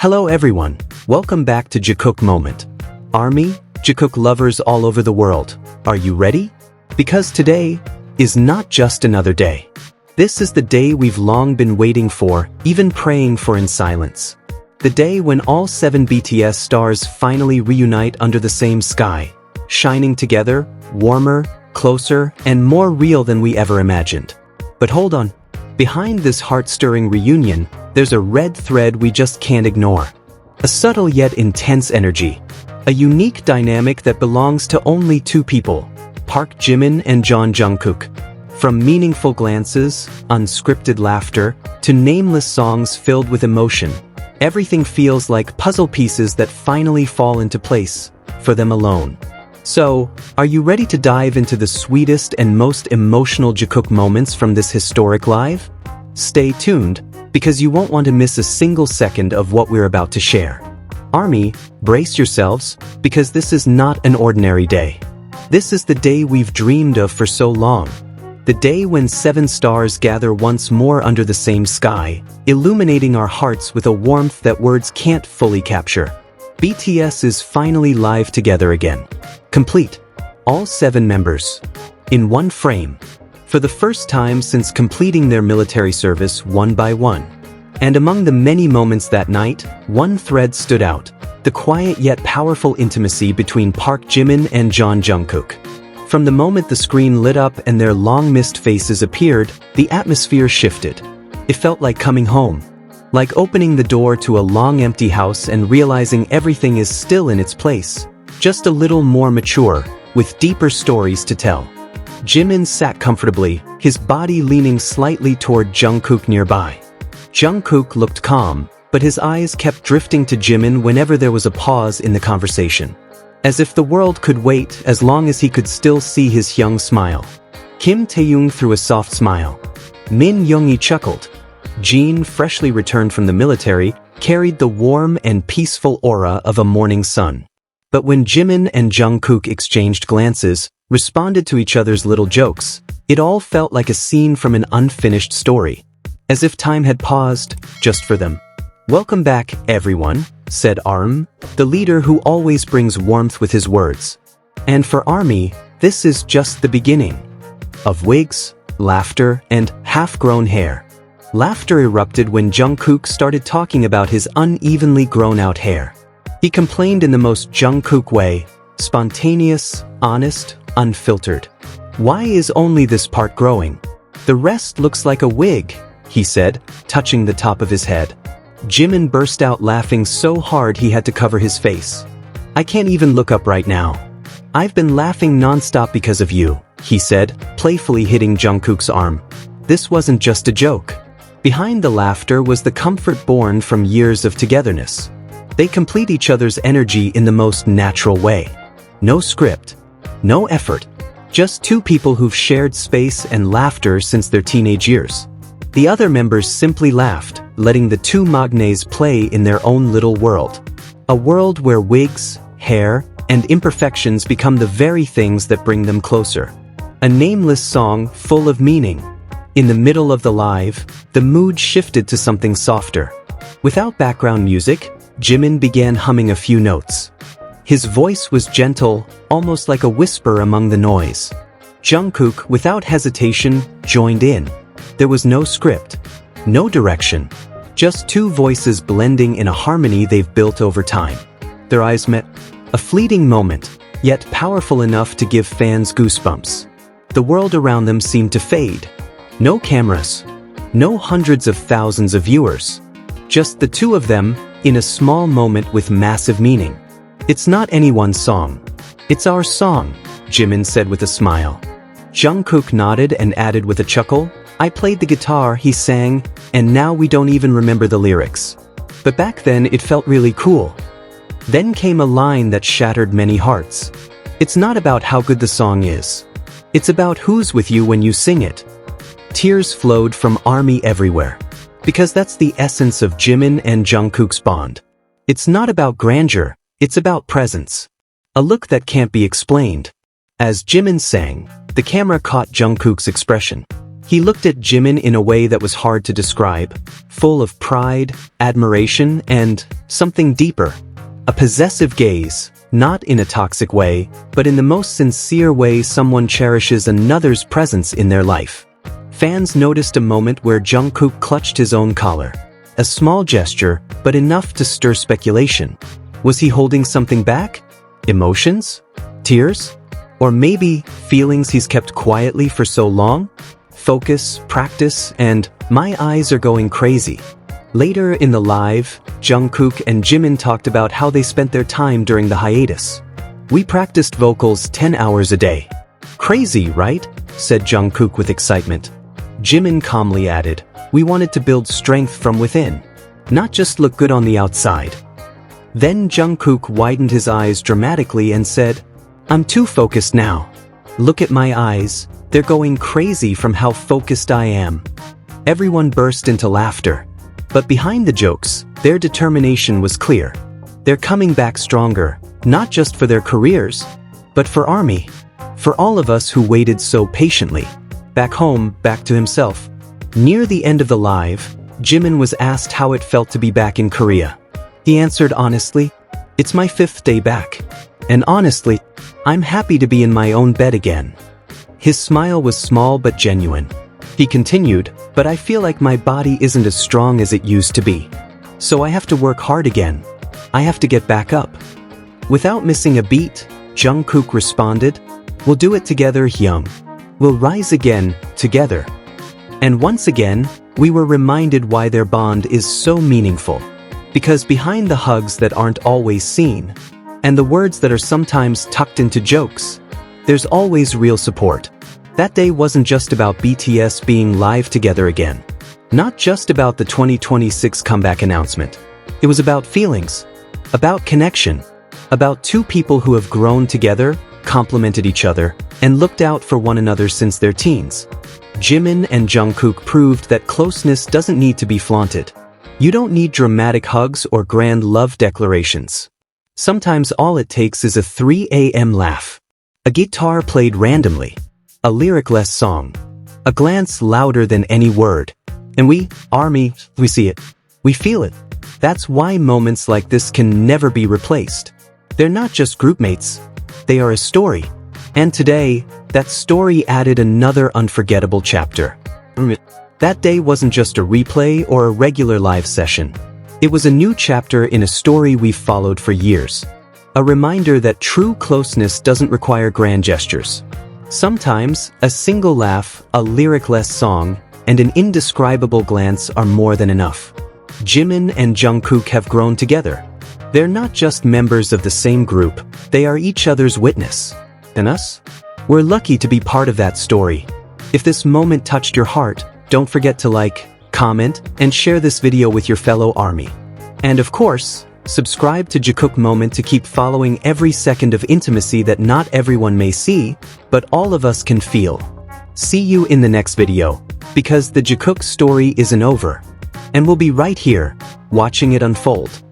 Hello everyone, welcome back to Jikook Moment. Army, Jikook lovers all over the world, are you ready? Because today is not just another day. This is the day we've long been waiting for, even praying for in silence. The day when all 7 BTS stars finally reunite under the same sky, shining together, warmer, closer, and more real than we ever imagined. But hold on, behind this heart-stirring reunion, there's a red thread we just can't ignore. A subtle yet intense energy. A unique dynamic that belongs to only 2 people, Park Jimin and Jungkook. From meaningful glances, unscripted laughter, to nameless songs filled with emotion, everything feels like puzzle pieces that finally fall into place, for them alone. So, are you ready to dive into the sweetest and most emotional Jikook moments from this historic live? Stay tuned, because you won't want to miss a single second of what we're about to share. Army, brace yourselves, because this is not an ordinary day. This is the day we've dreamed of for so long. The day when 7 stars gather once more under the same sky, illuminating our hearts with a warmth that words can't fully capture. BTS is finally live together again. Complete. All 7 members. In one frame. For the first time since completing their military service one by one. And among the many moments that night, one thread stood out. The quiet yet powerful intimacy between Park Jimin and Jungkook. From the moment the screen lit up and their long-missed faces appeared, the atmosphere shifted. It felt like coming home. Like opening the door to a long empty house and realizing everything is still in its place. Just a little more mature, with deeper stories to tell. Jimin sat comfortably, his body leaning slightly toward Jungkook nearby. Jungkook looked calm, but his eyes kept drifting to Jimin whenever there was a pause in the conversation. As if the world could wait as long as he could still see his young smile. Taehyung threw a soft smile. Min Youngi chuckled. Jin, freshly returned from the military, carried the warm and peaceful aura of a morning sun. But when Jimin and Jungkook exchanged glances, responded to each other's little jokes, it all felt like a scene from an unfinished story. As if time had paused, just for them. "Welcome back, everyone," said Arm, the leader who always brings warmth with his words. And for Army, this is just the beginning. Of wigs, laughter, and half-grown hair. Laughter erupted when Jungkook started talking about his unevenly grown-out hair. He complained in the most Jungkook way, spontaneous, honest, unfiltered. "Why is only this part growing? The rest looks like a wig," he said, touching the top of his head. Jimin burst out laughing so hard he had to cover his face. "I can't even look up right now. I've been laughing non-stop because of you," he said, playfully hitting Jungkook's arm. This wasn't just a joke. Behind the laughter was the comfort born from years of togetherness. They complete each other's energy in the most natural way. No script. No effort. Just 2 people who've shared space and laughter since their teenage years. The other members simply laughed, letting the 2 magnes play in their own little world. A world where wigs, hair, and imperfections become the very things that bring them closer. A nameless song full of meaning. In the middle of the live, the mood shifted to something softer. Without background music, Jimin began humming a few notes. His voice was gentle, almost like a whisper among the noise. Jungkook, without hesitation, joined in. There was no script, no direction, just 2 voices blending in a harmony they've built over time. Their eyes met, a fleeting moment, yet powerful enough to give fans goosebumps. The world around them seemed to fade. No cameras, no hundreds of thousands of viewers. Just the 2 of them, in a small moment with massive meaning. "It's not anyone's song. It's our song," Jimin said with a smile. Jungkook nodded and added with a chuckle, "I played the guitar," he sang, "and now we don't even remember the lyrics. But back then it felt really cool." Then came a line that shattered many hearts. "It's not about how good the song is. It's about who's with you when you sing it." Tears flowed from Army everywhere. Because that's the essence of Jimin and Jungkook's bond. It's not about grandeur, it's about presence. A look that can't be explained. As Jimin sang, the camera caught Jungkook's expression. He looked at Jimin in a way that was hard to describe, full of pride, admiration, and something deeper. A possessive gaze, not in a toxic way, but in the most sincere way someone cherishes another's presence in their life. Fans noticed a moment where Jungkook clutched his own collar. A small gesture, but enough to stir speculation. Was he holding something back? Emotions? Tears? Or maybe feelings he's kept quietly for so long? Focus, practice, and my eyes are going crazy. Later in the live, Jungkook and Jimin talked about how they spent their time during the hiatus. We practiced vocals 10 hours a day. Crazy, right? Said Jungkook with excitement. Jimin calmly added, we wanted to build strength from within, not just look good on the outside. Then Jungkook widened his eyes dramatically and said, I'm too focused now. Look at my eyes, they're going crazy from how focused I am. Everyone burst into laughter. But behind the jokes, their determination was clear. They're coming back stronger, not just for their careers, but for ARMY. For all of us who waited so patiently. Back home, back to himself. Near the end of the live, Jimin was asked how it felt to be back in Korea. He answered honestly, it's my 5th day back. And honestly, I'm happy to be in my own bed again. His smile was small but genuine. He continued, but I feel like my body isn't as strong as it used to be. So I have to work hard again. I have to get back up. Without missing a beat, Jungkook responded, we'll do it together, Hyung. We'll rise again, together. And once again, we were reminded why their bond is so meaningful. Because behind the hugs that aren't always seen, and the words that are sometimes tucked into jokes, there's always real support. That day wasn't just about BTS being live together again. Not just about the 2026 comeback announcement. It was about feelings, about connection, about two people who have grown together, complemented each other, and looked out for one another since their teens. Jimin and Jungkook proved that closeness doesn't need to be flaunted. You don't need dramatic hugs or grand love declarations. Sometimes all it takes is a 3 a.m. laugh. A guitar played randomly. A lyricless song. A glance louder than any word. And we, ARMY, we see it. We feel it. That's why moments like this can never be replaced. They're not just groupmates. They are a story. And today, that story added another unforgettable chapter. That day wasn't just a replay or a regular live session. It was a new chapter in a story we've followed for years. A reminder that true closeness doesn't require grand gestures. Sometimes, a single laugh, a lyricless song, and an indescribable glance are more than enough. Jimin and Jungkook have grown together. They're not just members of the same group, they are each other's witness. And us? We're lucky to be part of that story. If this moment touched your heart, don't forget to like, comment, and share this video with your fellow ARMY. And of course, subscribe to Jikook Moment to keep following every second of intimacy that not everyone may see, but all of us can feel. See you in the next video, because the Jikook story isn't over. And we'll be right here, watching it unfold.